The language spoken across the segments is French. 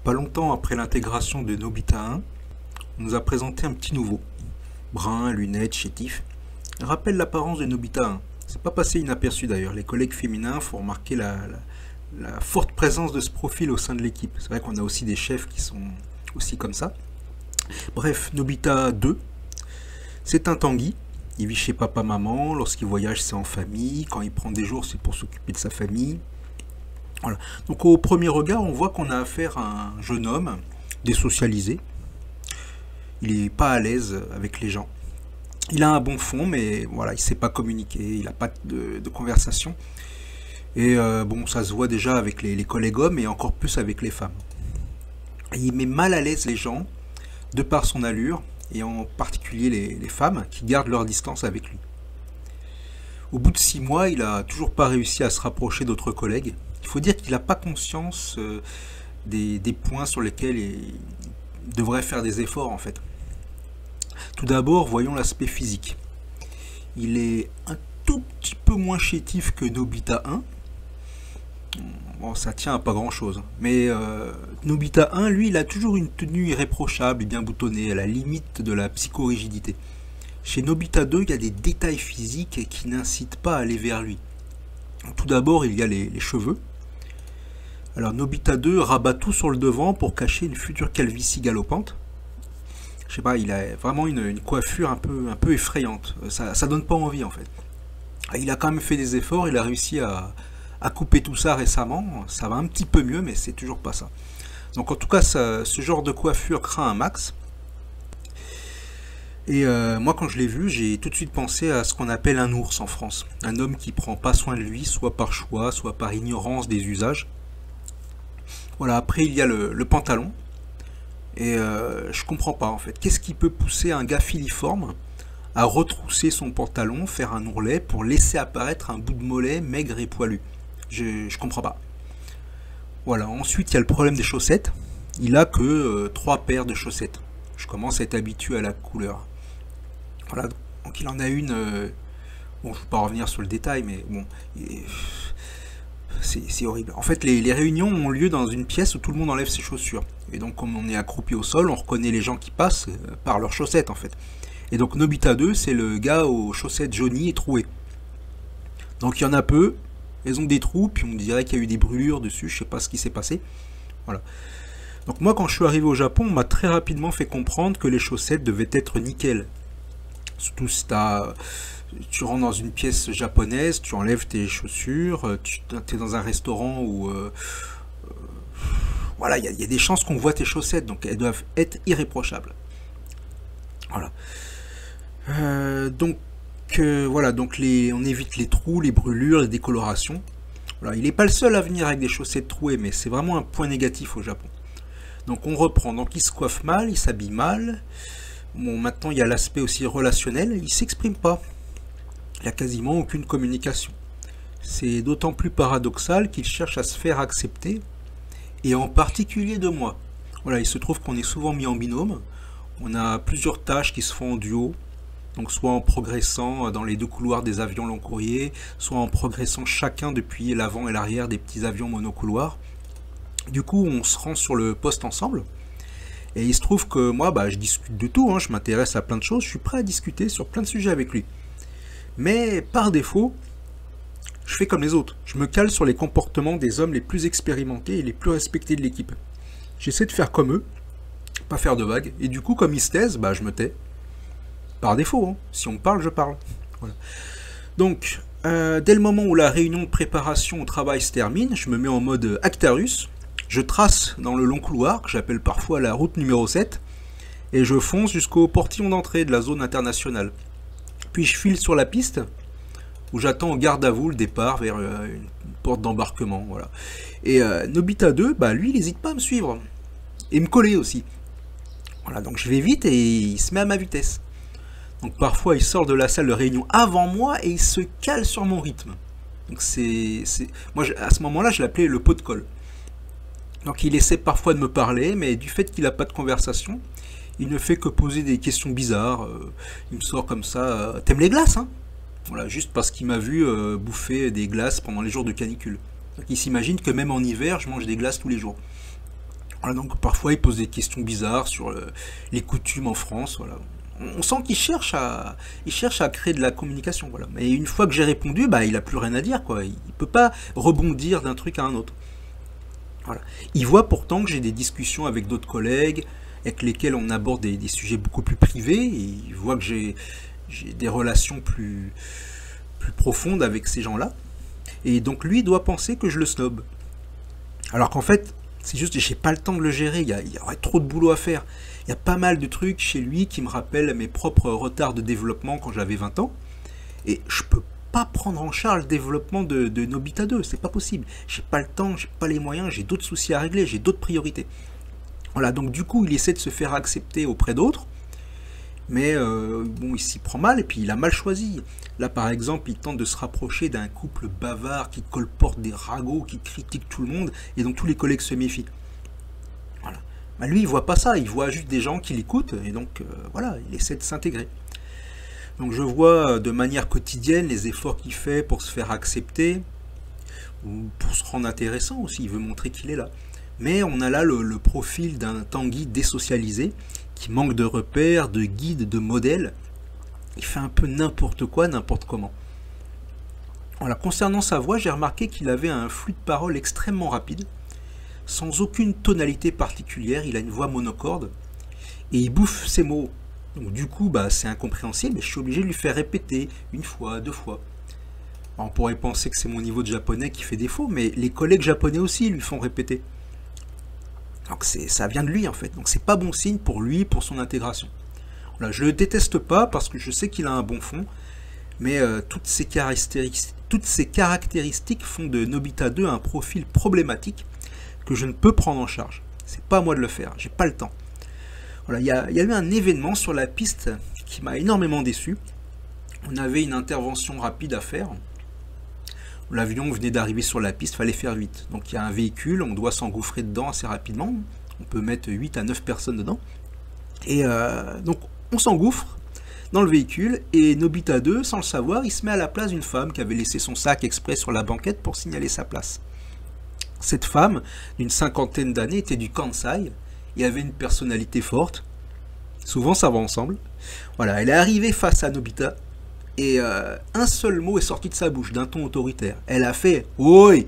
Pas longtemps après l'intégration de Nobita 1, on nous a présenté un petit nouveau. Brun, lunettes, chétif. Il rappelle l'apparence de Nobita 1. C'est pas passé inaperçu d'ailleurs. Les collègues féminins font remarquer la forte présence de ce profil au sein de l'équipe. C'est vrai qu'on a aussi des chefs qui sont aussi comme ça. Bref, Nobita 2, c'est un Tanguy. Il vit chez papa-maman. Lorsqu'il voyage, c'est en famille. Quand il prend des jours, c'est pour s'occuper de sa famille. Voilà. Donc au premier regard, on voit qu'on a affaire à un jeune homme désocialisé. Il n'est pas à l'aise avec les gens. Il a un bon fond, mais voilà, il ne sait pas communiquer, il n'a pas de conversation. Et bon, ça se voit déjà avec les collègues hommes et encore plus avec les femmes. Et il met mal à l'aise les gens de par son allure, et en particulier les femmes qui gardent leur distance avec lui. Au bout de 6 mois, il n'a toujours pas réussi à se rapprocher d'autres collègues. Il faut dire qu'il n'a pas conscience des points sur lesquels il devrait faire des efforts en fait. Tout d'abord, voyons l'aspect physique. Il est un tout petit peu moins chétif que Nobita 1. Bon, ça tient à pas grand chose. Mais Nobita 1, lui, il a toujours une tenue irréprochable et bien boutonnée, à la limite de la psychorigidité. Chez Nobita 2, il y a des détails physiques qui n'incitent pas à aller vers lui. Tout d'abord, il y a les cheveux. Alors Nobita 2 rabat tout sur le devant pour cacher une future calvitie galopante. Je sais pas, il a vraiment une coiffure un peu effrayante. Ça donne pas envie en fait. Il a quand même fait des efforts, il a réussi à couper tout ça récemment. Ça va un petit peu mieux, mais c'est toujours pas ça. Donc en tout cas, ce genre de coiffure craint un max. Et moi, quand je l'ai vu, j'ai tout de suite pensé à ce qu'on appelle un ours en France. Un homme qui prend pas soin de lui, soit par choix, soit par ignorance des usages. Voilà, après il y a le pantalon. Et je comprends pas en fait. Qu'est-ce qui peut pousser un gars filiforme à retrousser son pantalon, faire un ourlet pour laisser apparaître un bout de mollet maigre et poilu? Je comprends pas. Voilà, ensuite il y a le problème des chaussettes. Il a que 3 paires de chaussettes. Je commence à être habitué à la couleur. Voilà, donc il en a une. Bon, je ne vais pas revenir sur le détail, mais bon. C'est horrible. En fait, les réunions ont lieu dans une pièce où tout le monde enlève ses chaussures. Et donc, comme on est accroupi au sol, on reconnaît les gens qui passent par leurs chaussettes, en fait. Et donc, Nobita 2, c'est le gars aux chaussettes jaunies et trouées. Donc, il y en a peu. Elles ont des trous, puis on dirait qu'il y a eu des brûlures dessus. Je sais pas ce qui s'est passé. Voilà. Donc, moi, quand je suis arrivé au Japon, on m'a très rapidement fait comprendre que les chaussettes devaient être nickel. Surtout si tu rentres dans une pièce japonaise, tu enlèves tes chaussures, tu es dans un restaurant où voilà, il y a des chances qu'on voit tes chaussettes, donc elles doivent être irréprochables. Voilà. Voilà, donc on évite les trous, les brûlures, les décolorations. Voilà, il n'est pas le seul à venir avec des chaussettes trouées, mais c'est vraiment un point négatif au Japon. Donc on reprend, donc il se coiffe mal, il s'habille mal. Bon, maintenant il y a l'aspect aussi relationnel, il s'exprime pas. Il n'y a quasiment aucune communication. C'est d'autant plus paradoxal qu'il cherche à se faire accepter, et en particulier de moi. Voilà, il se trouve qu'on est souvent mis en binôme. On a plusieurs tâches qui se font en duo, donc soit en progressant dans les 2 couloirs des avions long courrier, soit en progressant chacun depuis l'avant et l'arrière des petits avions monocouloirs. Du coup, on se rend sur le poste ensemble. Et il se trouve que moi, je discute de tout, je m'intéresse à plein de choses, je suis prêt à discuter sur plein de sujets avec lui. Mais par défaut, je fais comme les autres. Je me cale sur les comportements des hommes les plus expérimentés et les plus respectés de l'équipe. J'essaie de faire comme eux, pas faire de vagues. Et du coup, comme ils se taisent, je me tais. Par défaut, si on me parle, je parle. Voilà. Donc, dès le moment où la réunion de préparation au travail se termine, je me mets en mode Actarus. Je trace dans le long couloir, que j'appelle parfois la route numéro 7, et je fonce jusqu'au portillon d'entrée de la zone internationale. Puis je file sur la piste, où j'attends au garde à vous le départ vers une porte d'embarquement. Voilà. Et Nobita 2, lui, il n'hésite pas à me suivre. Et me coller aussi. Voilà, donc je vais vite et il se met à ma vitesse. Donc parfois, il sort de la salle de réunion avant moi et il se cale sur mon rythme. Donc moi, à ce moment-là, je l'appelais le pot de colle. Donc il essaie parfois de me parler, mais du fait qu'il n'a pas de conversation, il ne fait que poser des questions bizarres. Il me sort comme ça, t'aimes les glaces, hein? Voilà, juste parce qu'il m'a vu bouffer des glaces pendant les jours de canicule. Donc il s'imagine que même en hiver, je mange des glaces tous les jours. Voilà, donc parfois il pose des questions bizarres sur les coutumes en France. Voilà. On sent qu'il cherche à créer de la communication. Voilà. Mais une fois que j'ai répondu, bah, il n'a plus rien à dire, quoi. Il ne peut pas rebondir d'un truc à un autre. Voilà. Il voit pourtant que j'ai des discussions avec d'autres collègues, avec lesquels on aborde des sujets beaucoup plus privés. Et il voit que j'ai des relations plus profondes avec ces gens-là. Et donc lui, il doit penser que je le snob. Alors qu'en fait, c'est juste que j'ai pas le temps de le gérer, il y aurait trop de boulot à faire. Il y a pas mal de trucs chez lui qui me rappellent mes propres retards de développement quand j'avais 20 ans. Et je peux pas prendre en charge le développement de Nobita 2, c'est pas possible. J'ai pas le temps, j'ai pas les moyens, j'ai d'autres soucis à régler, j'ai d'autres priorités. Voilà, donc du coup, il essaie de se faire accepter auprès d'autres. Mais bon, il s'y prend mal et puis il a mal choisi. Là, par exemple, il tente de se rapprocher d'un couple bavard qui colporte des ragots, qui critique tout le monde, et dont tous les collègues se méfient. Voilà. Bah, lui, il voit pas ça, il voit juste des gens qui l'écoutent, et donc voilà, il essaie de s'intégrer. Donc je vois de manière quotidienne les efforts qu'il fait pour se faire accepter, ou pour se rendre intéressant aussi, il veut montrer qu'il est là. Mais on a là le profil d'un Tanguy désocialisé, qui manque de repères, de guides, de modèles. Il fait un peu n'importe quoi, n'importe comment. Voilà, concernant sa voix, j'ai remarqué qu'il avait un flux de parole extrêmement rapide, sans aucune tonalité particulière, il a une voix monocorde, et il bouffe ses mots. Donc du coup, bah, c'est incompréhensible, et je suis obligé de lui faire répéter une fois, deux fois. Alors, on pourrait penser que c'est mon niveau de japonais qui fait défaut, mais les collègues japonais aussi lui font répéter. Donc ça vient de lui en fait, donc c'est pas bon signe pour lui, pour son intégration. Voilà, je le déteste pas parce que je sais qu'il a un bon fond, mais toutes ces caractéristiques font de Nobita 2 un profil problématique que je ne peux prendre en charge. C'est pas à moi de le faire, j'ai pas le temps. Voilà, il y a eu un événement sur la piste qui m'a énormément déçu. On avait une intervention rapide à faire. L'avion venait d'arriver sur la piste, il fallait faire vite. Donc il y a un véhicule, on doit s'engouffrer dedans assez rapidement. On peut mettre 8 à 9 personnes dedans. Et donc on s'engouffre dans le véhicule et Nobita 2, sans le savoir, il se met à la place d'une femme qui avait laissé son sac exprès sur la banquette pour signaler sa place. Cette femme, d'une cinquantaine d'années, était du Kansai et avait une personnalité forte. Souvent ça va ensemble. Voilà, elle est arrivée face à Nobita. Et un seul mot est sorti de sa bouche, d'un ton autoritaire. Elle a fait « Oi !»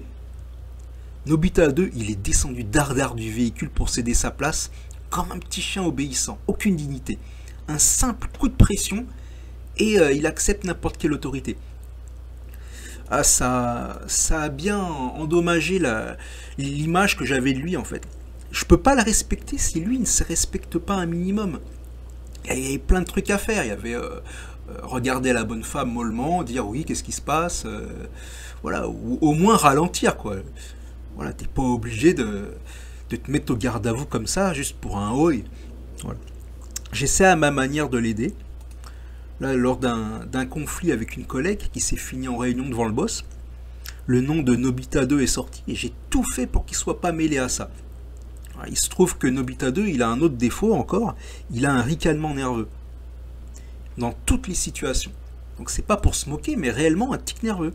Nobita 2, il est descendu dardard du véhicule pour céder sa place, comme un petit chien obéissant, aucune dignité. Un simple coup de pression, et il accepte n'importe quelle autorité. Ah, ça a bien endommagé l'image que j'avais de lui, en fait. Je peux pas la respecter si lui ne se respecte pas un minimum. Il y avait plein de trucs à faire, il y avait... regarder la bonne femme mollement, dire oui, qu'est-ce qui se passe, voilà, ou au moins ralentir, quoi. Voilà, t'es pas obligé de te mettre au garde à vous comme ça, juste pour un oi. Voilà. J'essaie à ma manière de l'aider. Là, lors d'un conflit avec une collègue qui s'est fini en réunion devant le boss, le nom de Nobita 2 est sorti et j'ai tout fait pour qu'il soit pas mêlé à ça. Voilà, il se trouve que Nobita 2, il a un autre défaut encore, il a un ricanement nerveux. Dans toutes les situations. Donc c'est pas pour se moquer, mais réellement un tic nerveux.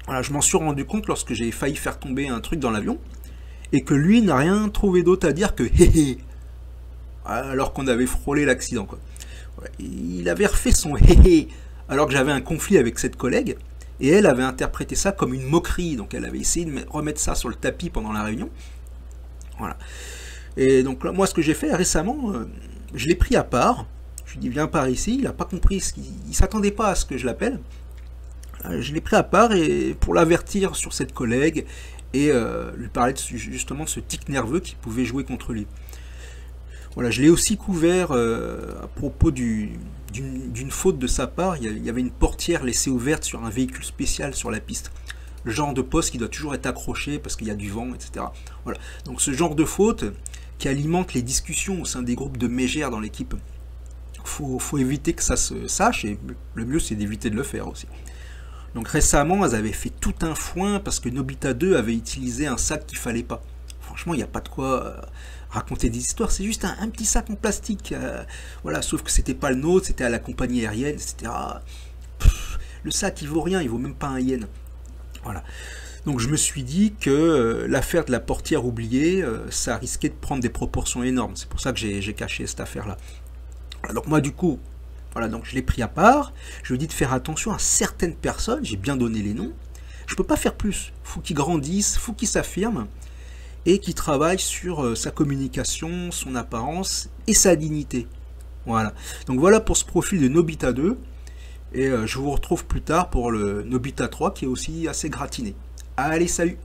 Voilà, je m'en suis rendu compte lorsque j'ai failli faire tomber un truc dans l'avion, et que lui n'a rien trouvé d'autre à dire que hé hé, alors qu'on avait frôlé l'accident, quoi. Voilà, il avait refait son hé hé, alors que j'avais un conflit avec cette collègue, et elle avait interprété ça comme une moquerie, donc elle avait essayé de remettre ça sur le tapis pendant la réunion. Voilà. Et donc là, moi ce que j'ai fait récemment, je l'ai pris à part. Je lui dis viens par ici, il n'a pas compris, il ne s'attendait pas à ce que je l'appelle. Je l'ai pris à part et pour l'avertir sur cette collègue et lui parler justement de ce tic nerveux qui pouvait jouer contre lui. Voilà, je l'ai aussi couvert à propos d'une faute de sa part. Il y avait une portière laissée ouverte sur un véhicule spécial sur la piste. Le genre de poste qui doit toujours être accroché parce qu'il y a du vent, etc. Voilà. Donc ce genre de faute qui alimente les discussions au sein des groupes de mégères dans l'équipe. Faut éviter que ça se sache, et le mieux c'est d'éviter de le faire aussi. Donc récemment, elles avaient fait tout un foin parce que Nobita 2 avait utilisé un sac qu'il fallait pas. Franchement, il n'y a pas de quoi raconter des histoires, c'est juste un petit sac en plastique. Voilà, sauf que c'était pas le nôtre, c'était à la compagnie aérienne, etc. Le sac, il vaut rien, il vaut même pas un yen. Voilà. Donc je me suis dit que l'affaire de la portière oubliée, ça risquait de prendre des proportions énormes. C'est pour ça que j'ai caché cette affaire-là. Donc moi du coup, voilà, donc je l'ai pris à part. Je lui ai dit de faire attention à certaines personnes, j'ai bien donné les noms. Je ne peux pas faire plus. Il faut qu'il grandisse, il faut qu'il s'affirme et qu'il travaille sur sa communication, son apparence et sa dignité. Voilà. Donc voilà pour ce profil de Nobita 2. Et je vous retrouve plus tard pour le Nobita 3 qui est aussi assez gratiné. Allez, salut!